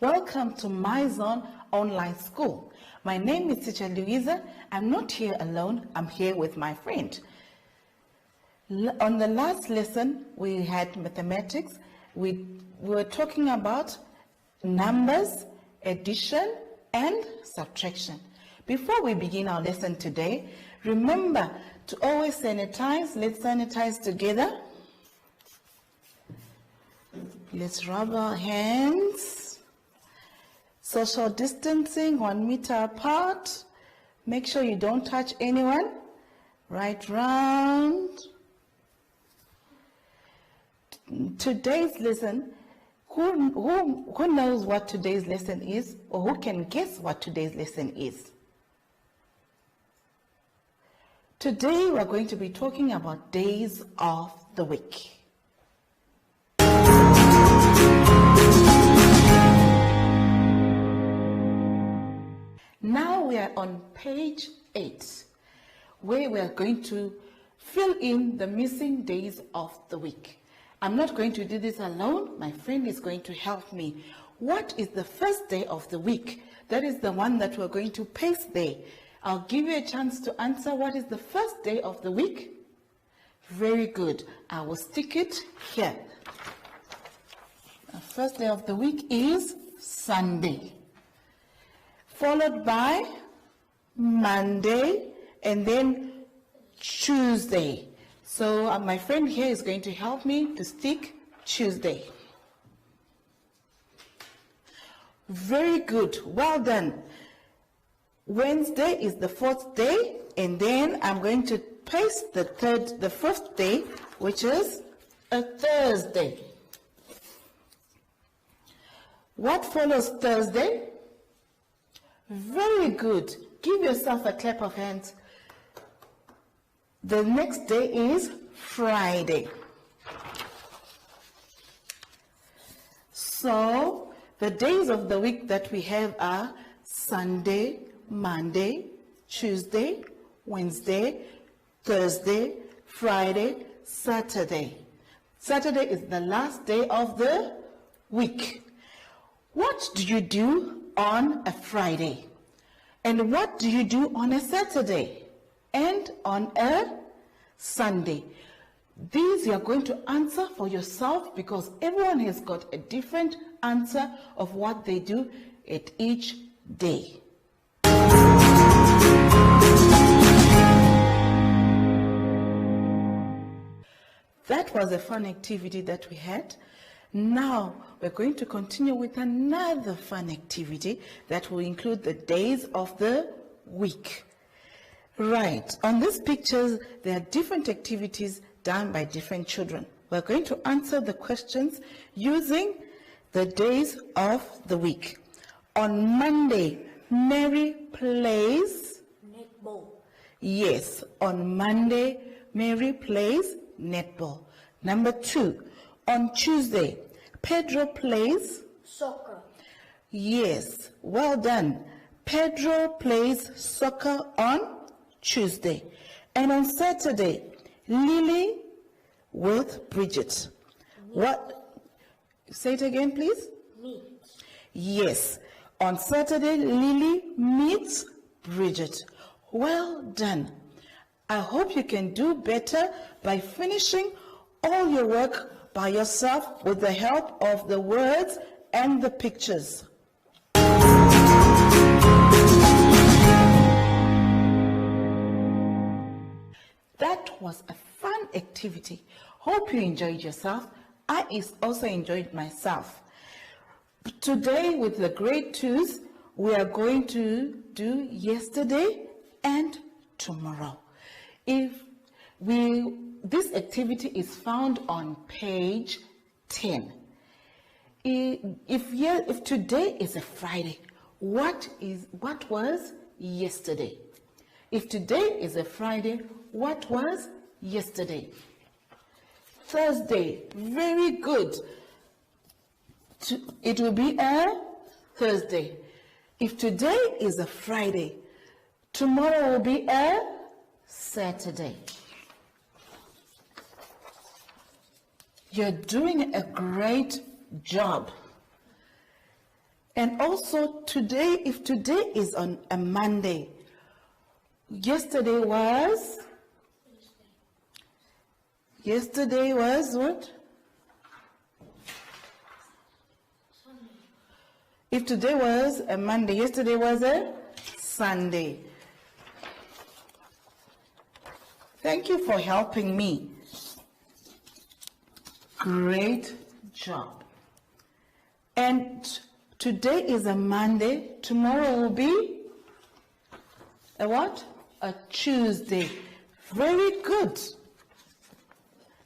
Welcome to My Zone Online School. My name is Teacher Louisa. I'm not here alone. I'm here with my friend. On the last lesson, we had mathematics. We were talking about numbers, addition, and subtraction. Before we begin our lesson today, remember to always sanitize. Let's sanitize together. Let's rub our hands. Social distancing, 1 meter apart. Make sure you don't touch anyone. Right round. Today's lesson, who knows what today's lesson is, or who can guess what today's lesson is? Today we're going to be talking about days of the week. Now we are on page 8, where we are going to fill in the missing days of the week. I'm not going to do this alone. My friend is going to help me. What is the first day of the week? That is the one that we're going to paste there. I'll give you a chance to answer what is the first day of the week. Very good. I will stick it here. The first day of the week is Sunday, followed by Monday, and then Tuesday. So my friend here is going to help me to stick Tuesday. Very good. Well done. Wednesday is the 4th day, and then I'm going to paste the 5th day, which is a Thursday. What follows Thursday? Very good. Give yourself a clap of hands. The next day is Friday. So the days of the week that we have are Sunday, Monday, Tuesday, Wednesday, Thursday, Friday, Saturday. Saturday is the last day of the week. What do you do on a Friday? And what do you do on a Saturday? And on a Sunday? These you are going to answer for yourself, because everyone has got a different answer of what they do at each day. That was a fun activity that we had. Now we're going to continue with another fun activity that will include the days of the week. Right, on these pictures, there are different activities done by different children. We're going to answer the questions using the days of the week. On Monday, Mary plays netball. Yes, on Monday, Mary plays netball. Number 2, on Tuesday, Pedro plays Soccer. Yes, well done. Pedro plays soccer on Tuesday. And on Saturday, Lily with Bridget. What? Say it again, please. Meet. Yes, on Saturday, Lily meets Bridget. Well done. I hope you can do better by finishing all your work by yourself with the help of the words and the pictures. That was a fun activity. Hope you enjoyed yourself. I also enjoyed myself. Today with the grade 2s, we are going to do yesterday and tomorrow. This activity is found on page 10. If today is a Friday, what was yesterday? If today is a Friday, what was yesterday? Thursday, very good. It will be a Thursday. If today is a Friday, tomorrow will be a Saturday. You're doing a great job. And also today, if today is on a Monday, yesterday was what? If today was a Monday, yesterday was a Sunday. Thank you for helping me. Great job. And today is a Monday. Tomorrow will be a what? A Tuesday. Very good.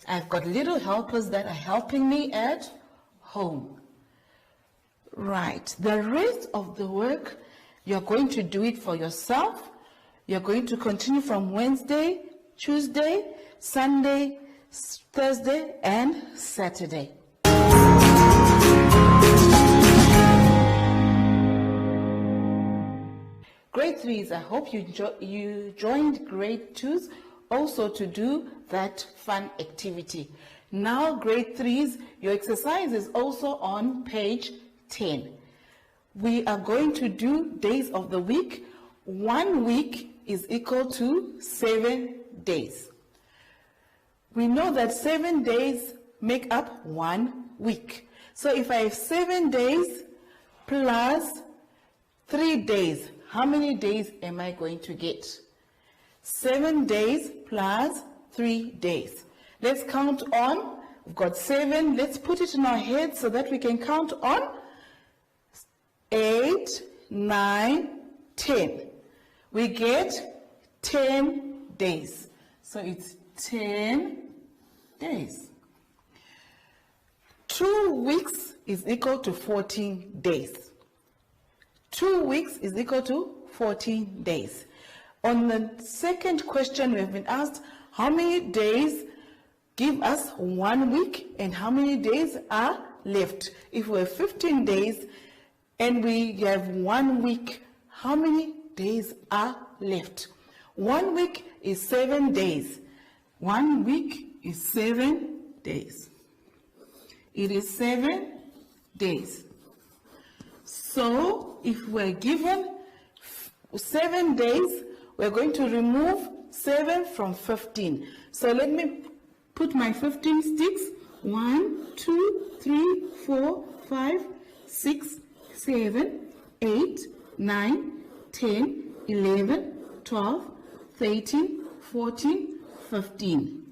I've got little helpers that are helping me at home. Right. The rest of the work, you're going to do it for yourself. You're going to continue from Wednesday, Tuesday, Sunday, Thursday, and Saturday. Grade 3s, I hope you joined grade 2s also to do that fun activity. Now, grade 3s, your exercise is also on page 10. We are going to do days of the week. 1 week is equal to 7 days. We know that 7 days make up 1 week. So if I have 7 days plus 3 days, how many days am I going to get? 7 days plus 3 days. Let's count on. We've got 7. Let's put it in our heads so that we can count on. 8, 9, 10. We get 10 days. So it's 10 days. 2 weeks is equal to 14 days. 2 weeks is equal to 14 days. On the second question, we have been asked how many days give us 1 week and how many days are left. If we have 15 days and we have 1 week, how many days are left? 1 week is 7 days. 1 week is 7 days. It is 7 days. So if we're given 7 days, we're going to remove 7 from 15. So let me put my 15 sticks. 1, 2, 3, 4, 5, 6, 7, 8, 9, 10, 11, 12, 13, 14, 15.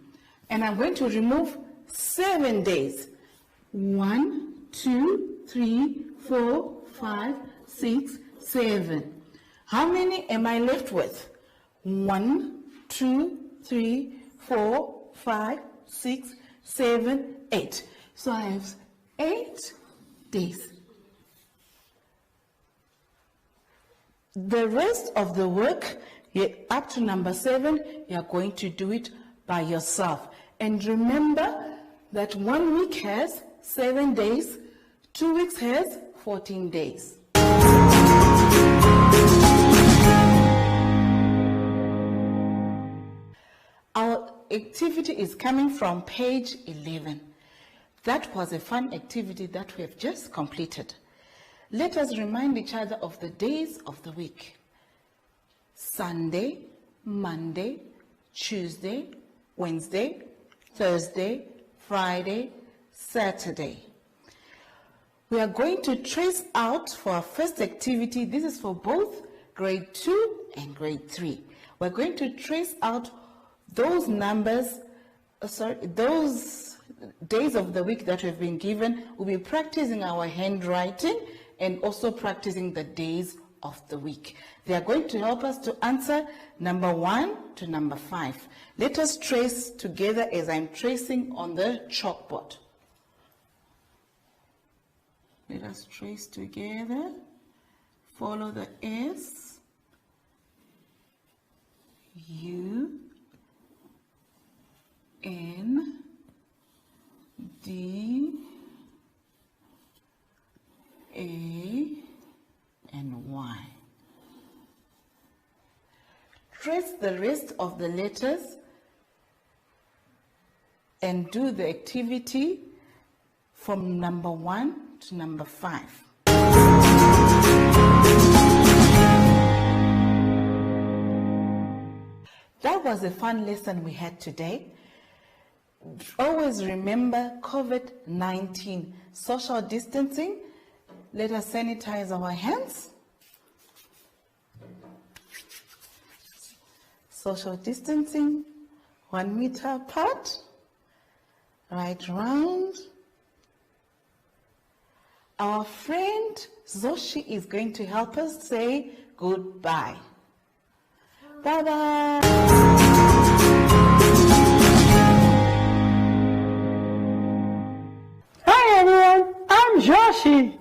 And I'm going to remove 7 days. 1, 2, 3, 4, 5, 6, 7. How many am I left with? 1, 2, 3, 4, 5, 6, 7, 8. So I have 8 days. The rest of the work, up to number 7, you're going to do it by yourself. And remember that 1 week has 7 days, 2 weeks has 14 days. Our activity is coming from page 11. That was a fun activity that we have just completed. Let us remind each other of the days of the week. Sunday, Monday, Tuesday, Wednesday, Thursday, Friday, Saturday. We are going to trace out for our first activity. This is for both grade 2 and grade 3. We're going to trace out those those days of the week that we've been given. We'll be practicing our handwriting and also practicing the days of the week. They are going to help us to answer number 1 to number 5. Let us trace together as I'm tracing on the chalkboard. Let us trace together. Follow the S, U, N, D, A, and Y. Trace the rest of the letters and do the activity from number 1 to number 5. That was a fun lesson we had today. Always remember COVID-19, social distancing. Let us sanitize our hands. Social distancing, 1 meter apart, right round. Our friend Zoshi is going to help us say goodbye. Bye-bye. Hi everyone, I'm Joshi.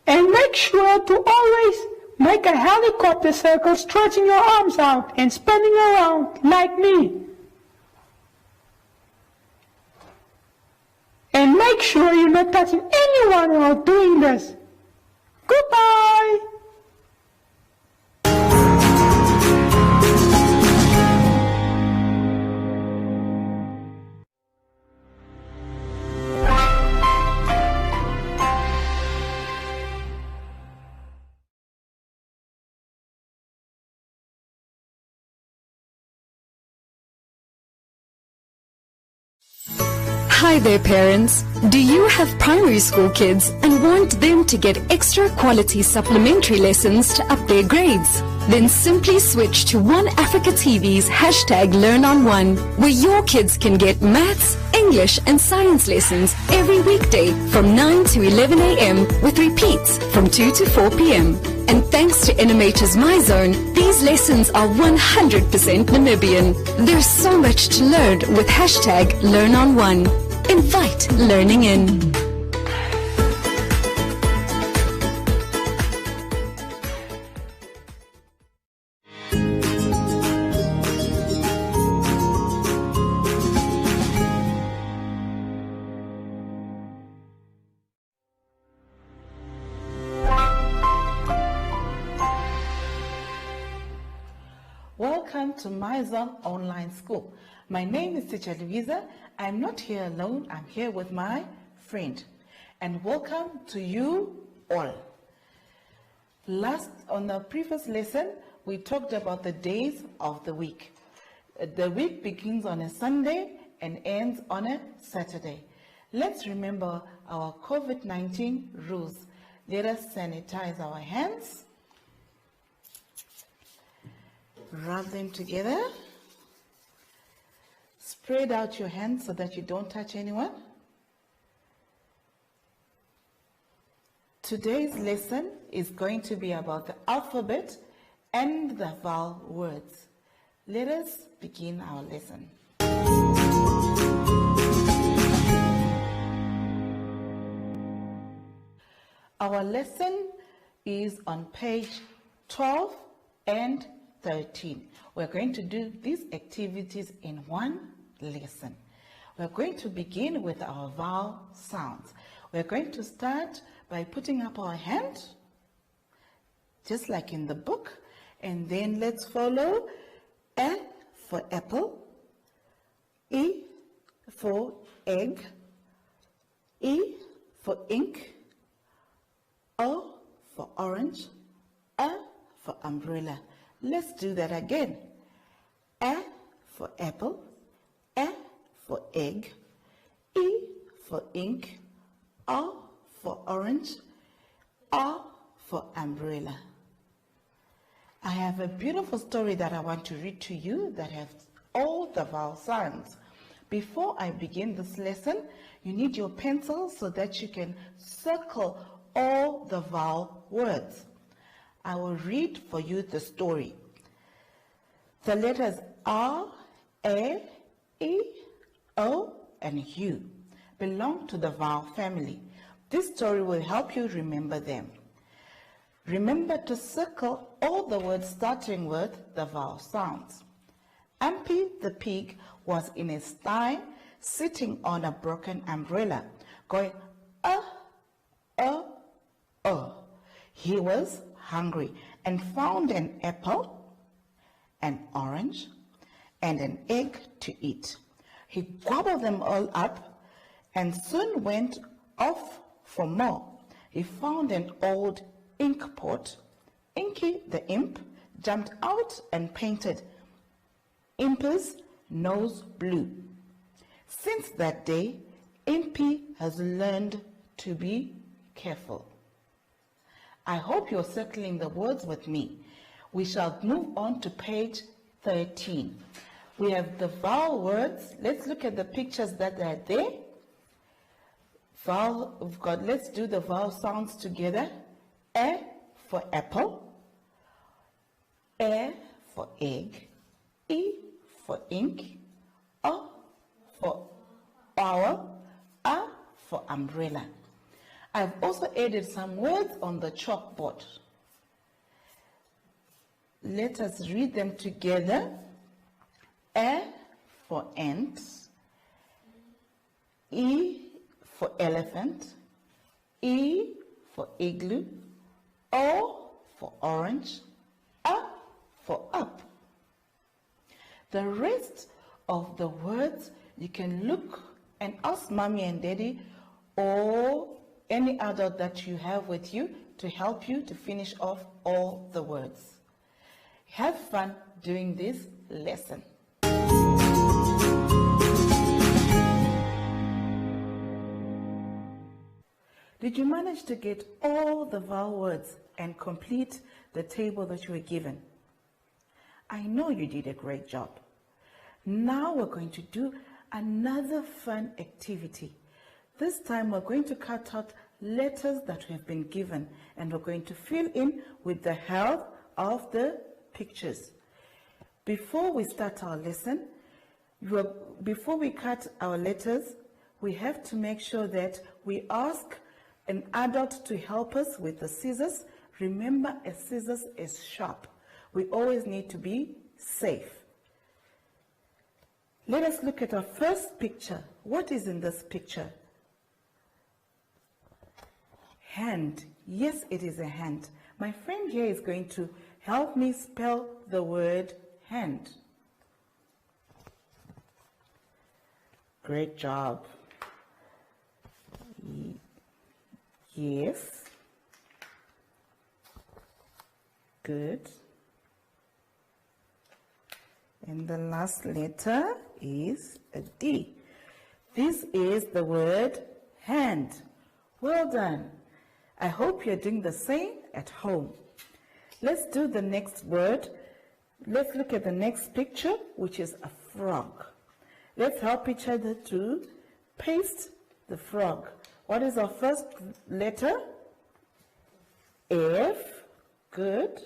And make sure to always make a helicopter circle, stretching your arms out and spinning around like me. And make sure you're not touching anyone while doing this. Goodbye! Hi there parents. Do you have primary school kids and want them to get extra quality supplementary lessons to up their grades? Then simply switch to One Africa TV's #LearnOn1, where your kids can get maths, English and science lessons every weekday from 9 to 11 a.m. with repeats from 2 to 4 p.m. And thanks to Animators My Zone, these lessons are 100% Namibian. There's so much to learn with #LearnOn1. Invite learning in. Welcome to My Zone Online School. My name is Teacher Louisa. I'm not here alone. I'm here with my friend. And welcome to you all. On the previous lesson, we talked about the days of the week. The week begins on a Sunday and ends on a Saturday. Let's remember our COVID-19 rules. Let us sanitize our hands. Rub them together. Spread out your hands so that you don't touch anyone. Today's lesson is going to be about the alphabet and the vowel words. Let us begin our lesson. Our lesson is on page 12 and 13. We're going to do these activities in one lesson. We're going to begin with our vowel sounds. We're going to start by putting up our hand, just like in the book, and then let's follow A for apple, E for egg, E for ink, O for orange, A for umbrella. Let's do that again. A for apple, A for egg, E for ink, O for orange, O for umbrella. I have a beautiful story that I want to read to you that has all the vowel sounds. Before I begin this lesson, you need your pencil so that you can circle all the vowel words. I will read for you the story. The letters R, A, E, O, and U belong to the vowel family. This story will help you remember them. Remember to circle all the words starting with the vowel sounds. Ampy the pig was in a sty sitting on a broken umbrella, going, He was hungry and found an apple, an orange, and an egg to eat. He gobbled them all up and soon went off for more. He found an old ink pot. Inky the imp jumped out and painted, Impi's nose blue. Since that day, Impy has learned to be careful. I hope you're circling the words with me. We shall move on to page 13. We have the vowel words. Let's look at the pictures that are there. Let's do the vowel sounds together. A for apple, E for egg, E for ink, O for owl, A for umbrella. I've also added some words on the chalkboard. Let us read them together. A for ant, E for elephant, E for igloo, O for orange, A for up. The rest of the words you can look and ask mommy and daddy or any adult that you have with you to help you to finish off all the words. Have fun doing this lesson. Did you manage to get all the vowel words and complete the table that you were given? I know you did a great job. Now we're going to do another fun activity. This time we're going to cut out letters that we have been given and we're going to fill in with the help of the pictures. Before we start our lesson, before we cut our letters, we have to make sure that we ask an adult to help us with the scissors. Remember, a scissors is sharp. We always need to be safe. Let us look at our first picture. What is in this picture? Hand. Yes, it is a hand. My friend here is going to help me spell the word hand. Great job. Yes. Good. And the last letter is a D. This is the word hand. Well done. I hope you're doing the same at home. Let's do the next word. Let's look at the next picture, which is a frog. Let's help each other to paste the frog. What is our first letter? F. Good.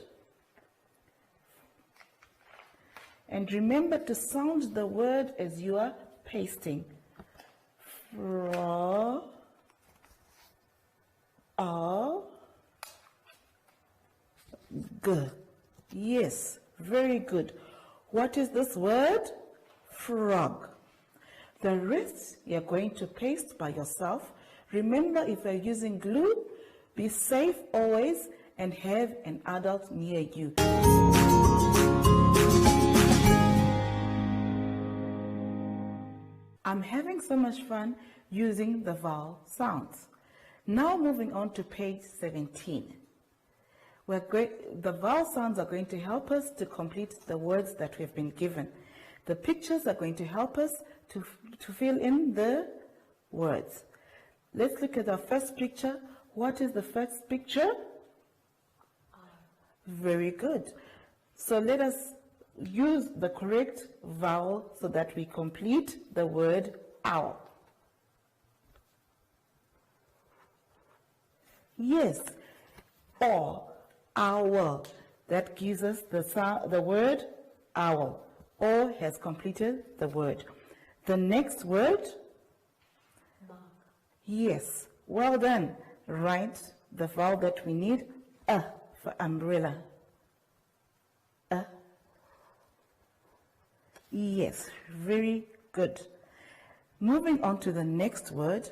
And remember to sound the word as you are pasting. Frog. G. Yes, very good. What is this word? Frog. The rest you're going to paste by yourself. Remember, if you're using glue, be safe always and have an adult near you. I'm having so much fun using the vowel sounds. Now moving on to page 17. The vowel sounds are going to help us to complete the words that we've been given. The pictures are going to help us to fill in the words. Let's look at our first picture. What is the first picture? Very good. So let us use the correct vowel so that we complete the word owl. Yes, or owl. That gives us the word owl. O has completed the word. The next word? Bug. Yes, well done. Write the vowel that we need. For umbrella. Yes, very good. Moving on to the next word.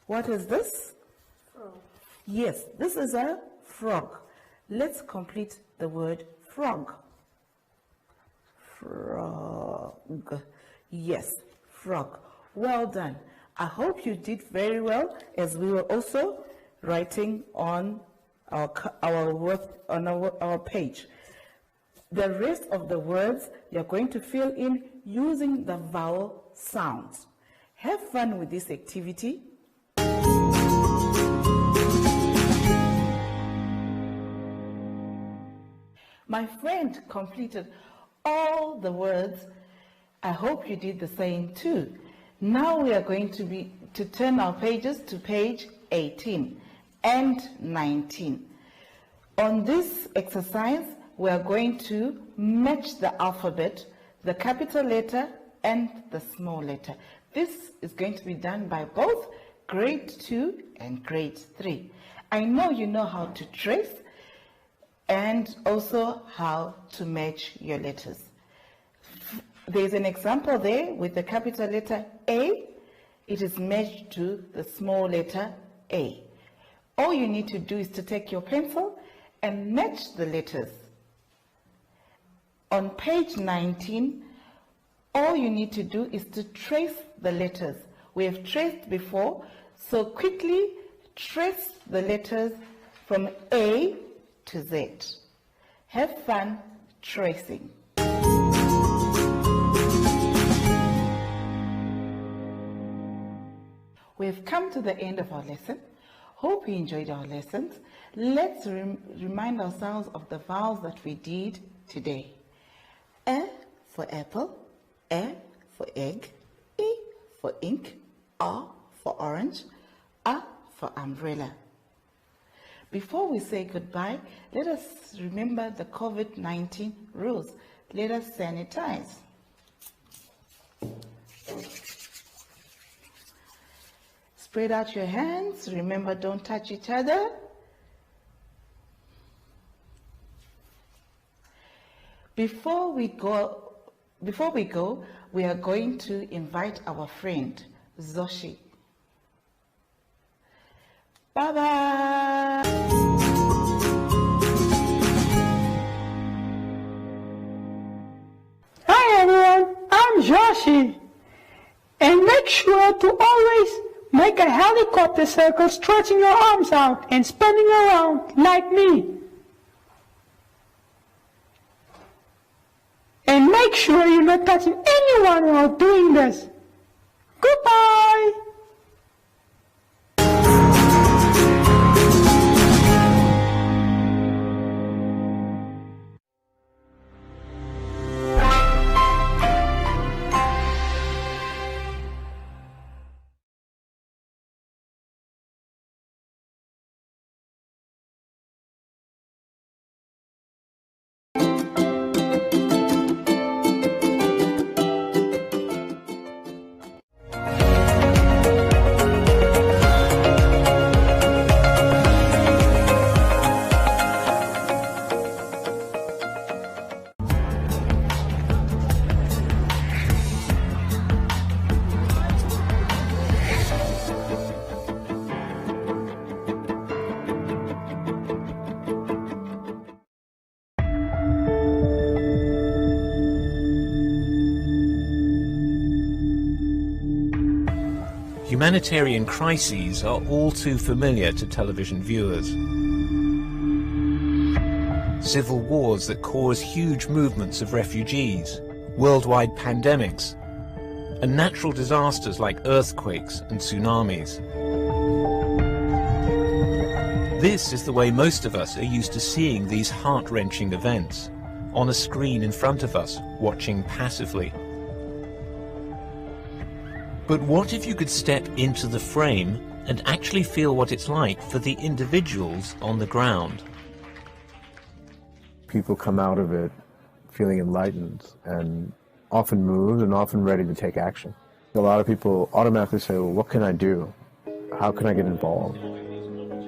What is this? Frog. Yes, this is a frog. Let's complete the word frog. Frog. Yes, frog. Well done. I hope you did very well, as we were also writing on our work on our page. The rest of the words you're going to fill in using the vowel sounds. Have fun with this activity. My friend completed all the words. I hope you did the same too. Now we are going to turn our pages to page 18 and 19. On this exercise, we are going to match the alphabet, the capital letter and the small letter. This is going to be done by both grade 2 and grade 3. I know you know how to trace and also how to match your letters. There's an example there with the capital letter A. It is matched to the small letter A. All you need to do is to take your pencil and match the letters. On page 19, all you need to do is to trace the letters. We have traced before, so quickly trace the letters from A to Z. Have fun tracing. We've come to the end of our lesson. Hope you enjoyed our lessons. Let's remind ourselves of the vowels that we did today. A for apple, E for egg, E for ink, R for orange, A for umbrella. Before we say goodbye, let us remember the COVID-19 rules. Let us sanitize. Spread out your hands. Remember, don't touch each other. Before we go, we are going to invite our friend, Zoshi. Bye-bye. Hi everyone, I'm Joshi. And make sure to always make a helicopter circle, stretching your arms out and spinning around like me. And make sure you're not touching anyone while doing this. Goodbye! Humanitarian crises are all too familiar to television viewers. Civil wars that cause huge movements of refugees, worldwide pandemics, and natural disasters like earthquakes and tsunamis. This is the way most of us are used to seeing these heart-wrenching events, on a screen in front of us, watching passively. But what if you could step into the frame and actually feel what it's like for the individuals on the ground? People come out of it feeling enlightened and often moved and often ready to take action. A lot of people automatically say, well, what can I do? How can I get involved?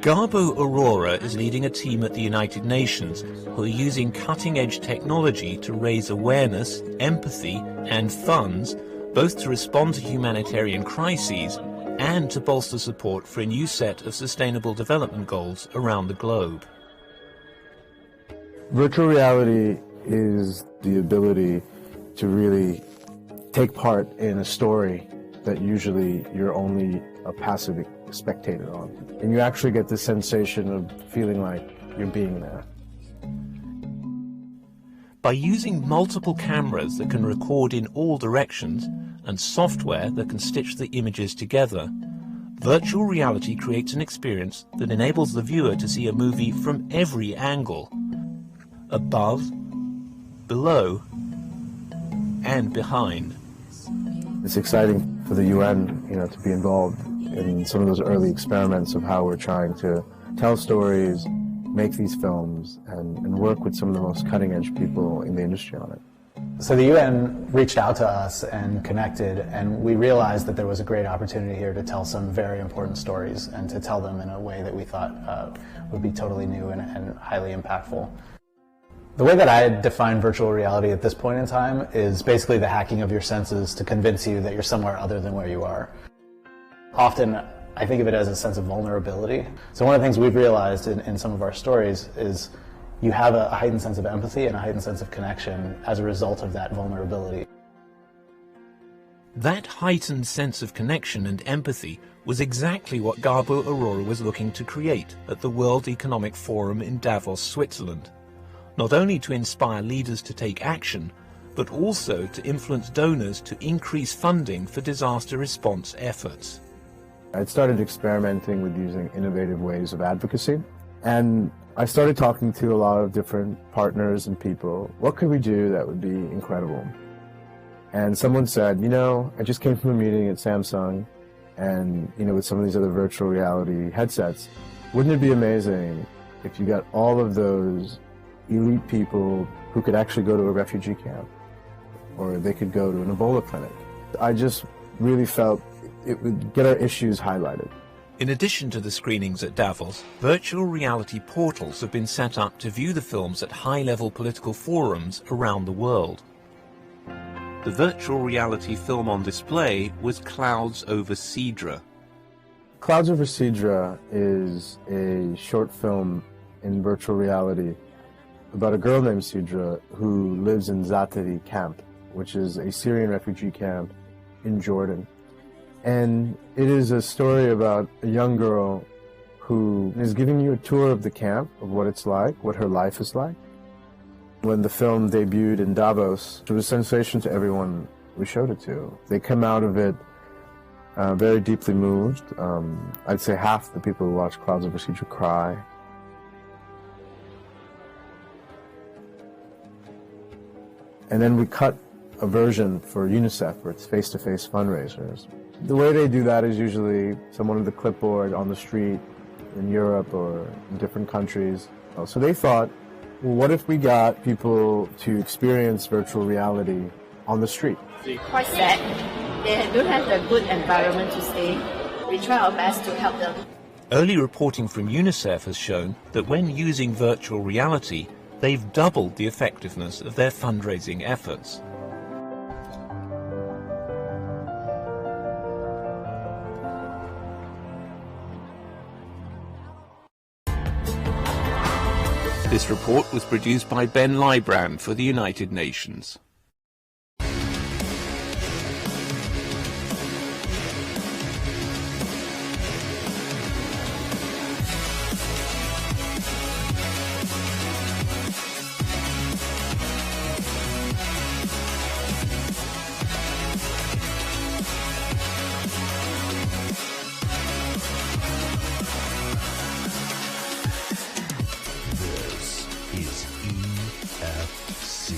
Garbo Aurora is leading a team at the United Nations who are using cutting-edge technology to raise awareness, empathy and funds, both to respond to humanitarian crises and to bolster support for a new set of sustainable development goals around the globe. Virtual reality is the ability to really take part in a story that usually you're only a passive spectator on. And you actually get the sensation of feeling like you're being there. By using multiple cameras that can record in all directions and software that can stitch the images together, virtual reality creates an experience that enables the viewer to see a movie from every angle, above, below, and behind. It's exciting for the UN, to be involved in some of those early experiments of how we're trying to tell stories, make these films, and work with some of the most cutting-edge people in the industry on it. So the UN reached out to us and connected, and we realized that there was a great opportunity here to tell some very important stories and to tell them in a way that we thought would be totally new and highly impactful. The way that I define virtual reality at this point in time is basically the hacking of your senses to convince you that you're somewhere other than where you are. Often, I think of it as a sense of vulnerability. So one of the things we've realized in some of our stories is you have a heightened sense of empathy and a heightened sense of connection as a result of that vulnerability. That heightened sense of connection and empathy was exactly what Gabo Aurora was looking to create at the World Economic Forum in Davos, Switzerland. Not only to inspire leaders to take action, but also to influence donors to increase funding for disaster response efforts. I'd started experimenting with using innovative ways of advocacy, and I started talking to a lot of different partners and people. What could we do that would be incredible? And someone said, I just came from a meeting at Samsung, and, with some of these other virtual reality headsets, wouldn't it be amazing if you got all of those elite people who could actually go to a refugee camp, or they could go to an Ebola clinic? I just really felt it would get our issues highlighted. In addition to the screenings at Davos, virtual reality portals have been set up to view the films at high-level political forums around the world. The virtual reality film on display was Clouds Over Sidra. Clouds Over Sidra is a short film in virtual reality about a girl named Sidra who lives in Zaatari camp, which is a Syrian refugee camp in Jordan. And it is a story about a young girl who is giving you a tour of the camp, of what it's like, what her life is like. When the film debuted in Davos, it was a sensation to everyone we showed it to. They come out of it very deeply moved. I'd say half the people who watch Clouds Over Sidra cry. And then we cut a version for UNICEF, where it's face-to-face fundraisers. The way they do that is usually someone with a clipboard on the street in Europe or in different countries. So they thought, well, what if we got people to experience virtual reality on the street? Quite sad. They don't have a good environment to stay. We try our best to help them. Early reporting from UNICEF has shown that when using virtual reality, they've doubled the effectiveness of their fundraising efforts. This report was produced by Ben Lybrand for the United Nations. This is EFC.